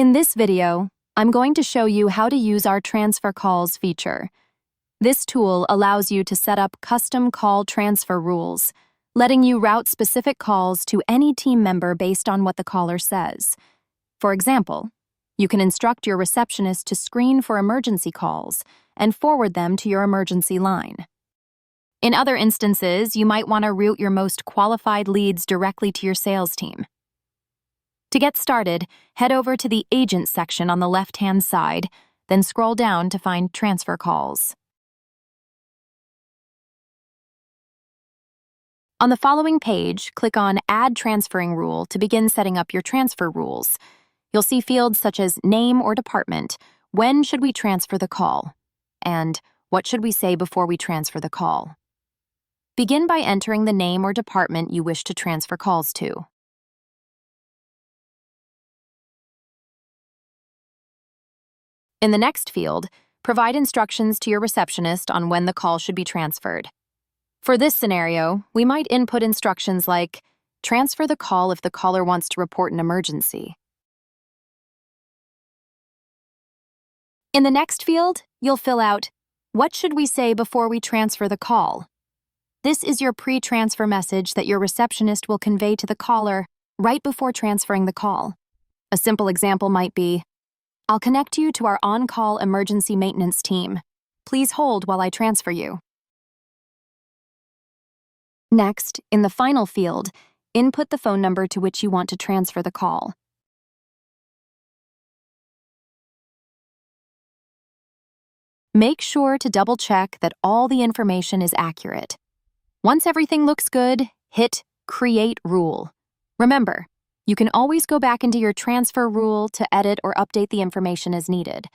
In this video, I'm going to show you how to use our transfer calls feature. This tool allows you to set up custom call transfer rules, letting you route specific calls to any team member based on what the caller says. For example, you can instruct your receptionist to screen for emergency calls and forward them to your emergency line. In other instances, you might want to route your most qualified leads directly to your sales team. To get started, head over to the Agent section on the left-hand side, then scroll down to find Transfer Calls. On the following page, click on Add Transferring Rule to begin setting up your transfer rules. You'll see fields such as name or department, when should we transfer the call, and what should we say before we transfer the call. Begin by entering the name or department you wish to transfer calls to. In the next field, provide instructions to your receptionist on when the call should be transferred. For this scenario, we might input instructions like, transfer the call if the caller wants to report an emergency. In the next field, you'll fill out, what should we say before we transfer the call? This is your pre-transfer message that your receptionist will convey to the caller right before transferring the call. A simple example might be, I'll connect you to our on-call emergency maintenance team. Please hold while I transfer you. Next, in the final field, input the phone number to which you want to transfer the call. Make sure to double-check that all the information is accurate. Once everything looks good, hit Create Rule. Remember, you can always go back into your transfer rule to edit or update the information as needed.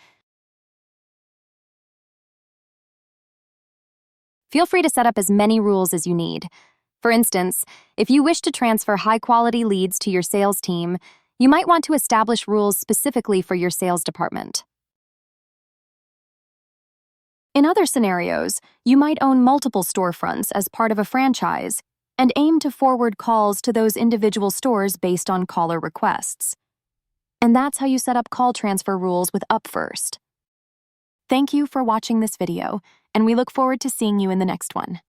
Feel free to set up as many rules as you need. For instance, if you wish to transfer high-quality leads to your sales team, you might want to establish rules specifically for your sales department. In other scenarios, you might own multiple storefronts as part of a franchise and aim to forward calls to those individual stores based on caller requests. And that's how you set up call transfer rules with Upfirst. Thank you for watching this video, and we look forward to seeing you in the next one.